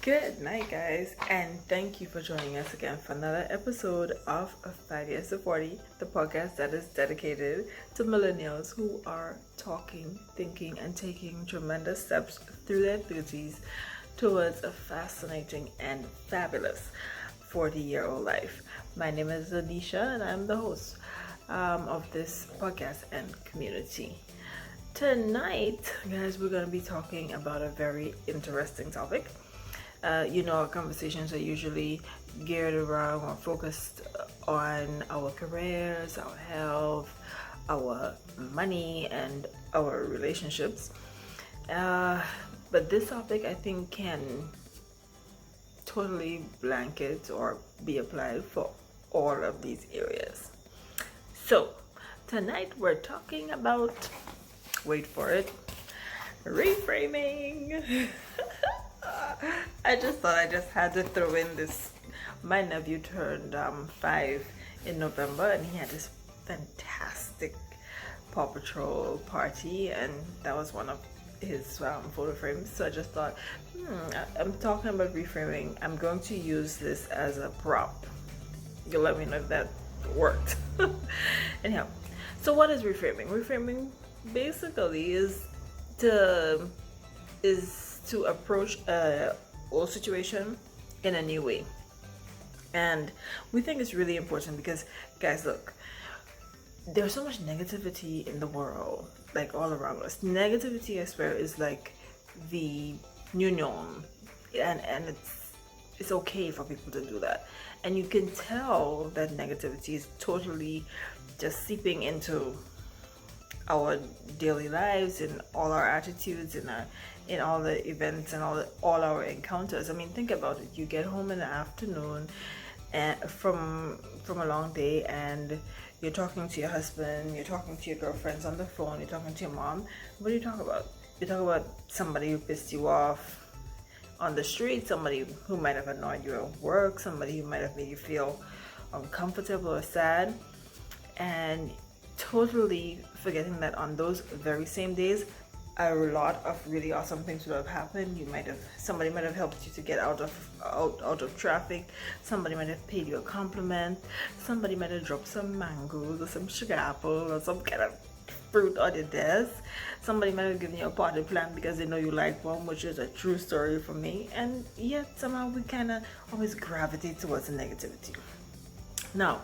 Good night, guys, and thank you for joining us again for another episode of 5 Years to 40, the podcast that is dedicated to millennials who are talking, thinking, and taking tremendous steps through their 30s towards a fascinating and fabulous 40-year-old life. My name is Anisha, and I'm the host of this podcast and community. Tonight, guys, we're going to be talking about a very interesting topic. Our conversations are usually geared around or focused on our careers, our health, our money, and our relationships. But this topic, I think, can totally blanket or be applied for all of these areas. So, tonight we're talking about, wait for it, reframing. I just thought I just had to throw in this. My nephew turned 5 in November, and he had this fantastic Paw Patrol party, and that was one of his photo frames. So I just thought, I'm talking about reframing. I'm going to use this as a prop. You'll let me know if that worked. Anyhow, so what is reframing? Reframing basically is to approach a old situation in a new way. And we think it's really important because, guys, look, there's so much negativity in the world, like all around us. Negativity, I swear, is like the new norm, and it's okay for people to do that. And you can tell that negativity is totally just seeping into our daily lives, in all our attitudes, in all the events and all our encounters. I mean, think about it. You get home in the afternoon and from a long day, and you're talking to your husband, you're talking to your girlfriends on the phone, you're talking to your mom. What do you talk about? You talk about somebody who pissed you off on the street, somebody who might have annoyed you at work, somebody who might have made you feel uncomfortable or sad, and totally forgetting that on those very same days a lot of really awesome things would have happened. Somebody might have helped you to get out of traffic. Somebody might have paid you a compliment. Somebody might have dropped some mangoes or some sugar apple or some kind of fruit on your desk. Somebody might have given you a party plan because they know you like one, which is a true story for me. And yet somehow we kind of always gravitate towards the negativity. Now,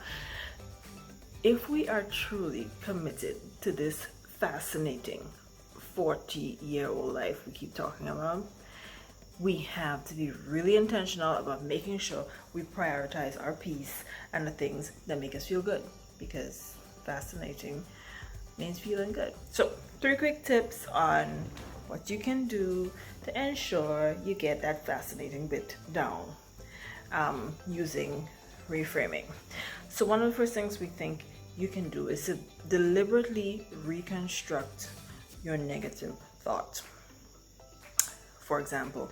if we are truly committed to this fascinating 40-year-old life we keep talking about, we have to be really intentional about making sure we prioritize our peace and the things that make us feel good, because fascinating means feeling good. So 3 quick tips on what you can do to ensure you get that fascinating bit down using reframing. So one of the first things we think you can do is to deliberately reconstruct your negative thought. For example,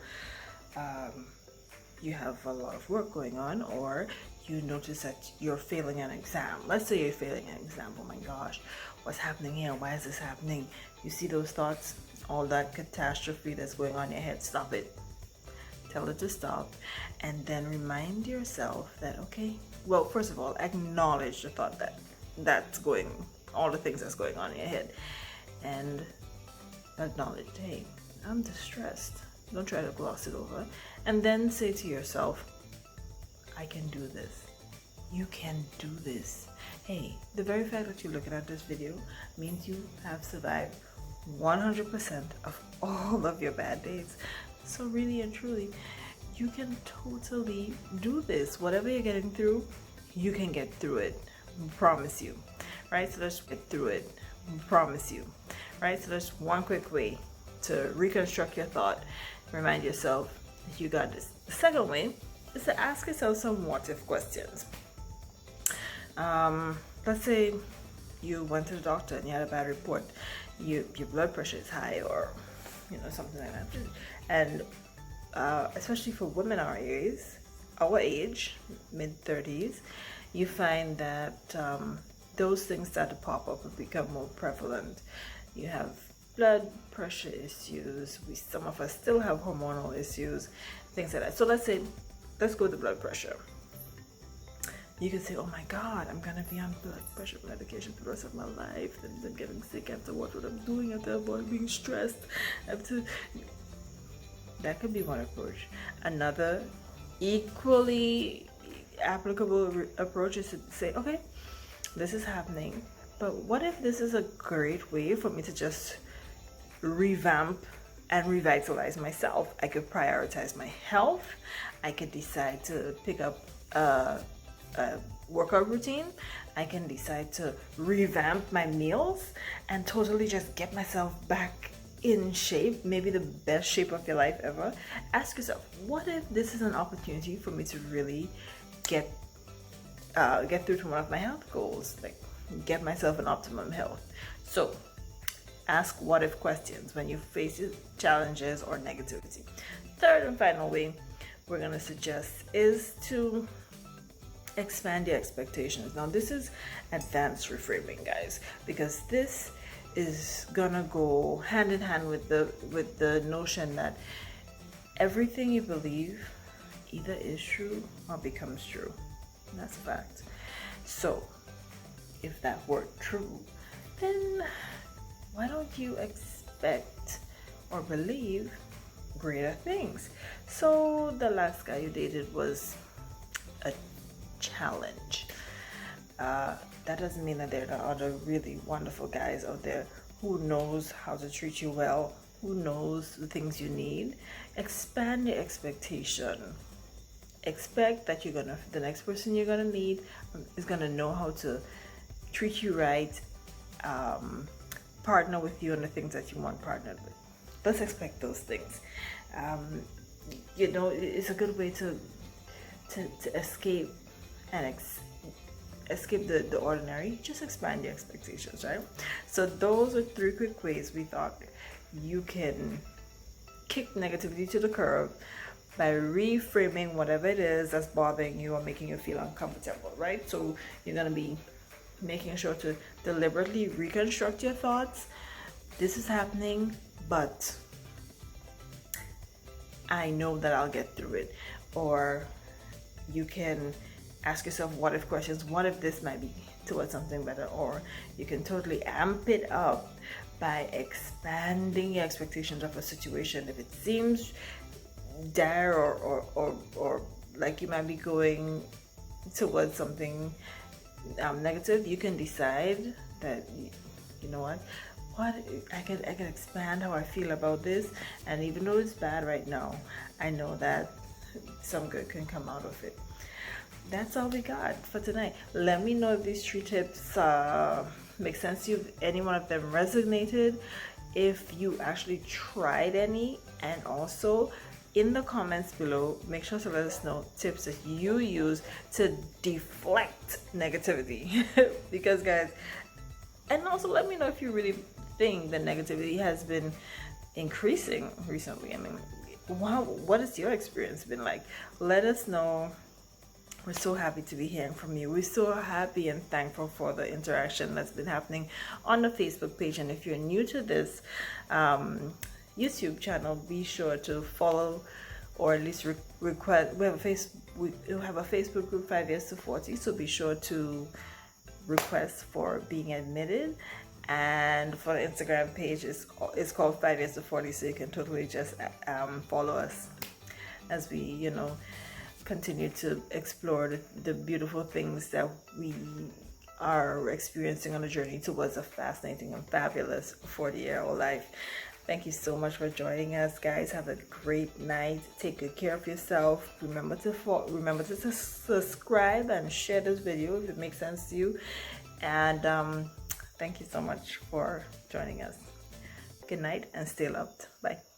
you have a lot of work going on, or you notice that you're failing an exam. Let's say you're failing an exam. Oh my gosh, what's happening here? Why is this happening? You see those thoughts, all that catastrophe that's going on in your head. Stop it. Tell it to stop, and then remind yourself that, okay, well, first of all, acknowledge the thought all the things that's going on in your head, and acknowledge, hey, I'm distressed. Don't try to gloss it over. And then say to yourself, I can do this. You can do this. Hey, the very fact that you're looking at this video means you have survived 100% of all of your bad days. So really and truly, you can totally do this. Whatever you're getting through, you can get through it. Promise you. Right? So let's get through it. Promise you. Right? So that's one quick way to reconstruct your thought. Remind yourself that you got this. The second way is to ask yourself some what if questions. Let's say you went to the doctor and you had a bad report. Your blood pressure is high, or something like that. And especially for women our age, mid-30s, you find that those things start to pop up and become more prevalent. You have blood pressure issues. Some of us still have hormonal issues, things like that. So let's go with the blood pressure. You can say, oh my God, I'm gonna be on blood pressure medication for the rest of my life, and I'm getting sick. I have to watch what I'm doing. I have to avoid being stressed. That could be one approach. Another equally applicable approach is to say, okay, this is happening, but what if this is a great way for me to just revamp and revitalize myself? I could prioritize my health. I could decide to pick up a workout routine. I can decide to revamp my meals and totally just get myself back in shape, maybe the best shape of your life ever. Ask yourself, what if this is an opportunity for me to really get through to one of my health goals, like get myself an optimum health? So ask what if questions when you face challenges or negativity. Third and final way we're going to suggest is to expand your expectations. Now this is advanced reframing, guys, because this is gonna go hand in hand with the notion that everything you believe either is true or becomes true. And that's a fact. So if that were true, then why don't you expect or believe greater things? So the last guy you dated was a challenge. That doesn't mean that there are not other really wonderful guys out there who knows how to treat you well, who knows the things you need. Expand your expectation. Expect that the next person you're gonna meet is gonna know how to treat you right, partner with you on the things that you want partnered with. Let's expect those things. It's a good way to escape and escape the ordinary. Just expand your expectations, right? So those are 3 quick ways we thought you can kick negativity to the curb by reframing whatever it is that's bothering you or making you feel uncomfortable, right? So you're going to be making sure to deliberately reconstruct your thoughts. This is happening, but I know that I'll get through it. Or you can ask yourself what if questions. What if this might be towards something better? Or you can totally amp it up by expanding your expectations of a situation. If it seems dire or like you might be going towards something negative, you can decide that, you know what I can expand how I feel about this, and even though it's bad right now, I know that some good can come out of it. That's all we got for tonight. Let me know if these 3 tips make sense to you, if any one of them resonated, if you actually tried any, and also in the comments below, make sure to let us know tips that you use to deflect negativity. Because guys, and also let me know if you really think that negativity has been increasing recently. I mean, wow, what has your experience been like? Let us know. We're so happy to be hearing from you. We're so happy and thankful for the interaction that's been happening on the Facebook page. And if you're new to this YouTube channel, be sure to follow, or at least request. We have a Facebook group, 5 Years to 40, so be sure to request for being admitted. And for the Instagram page, it's called 5 Years to 40, so you can totally just follow us as we continue to explore the beautiful things that we are experiencing on a journey towards a fascinating and fabulous 40-year-old life. Thank you so much for joining us, guys. Have a great night. Take good care of yourself. Remember to subscribe and share this video if it makes sense to you. And thank you so much for joining us. Good night and stay loved. Bye.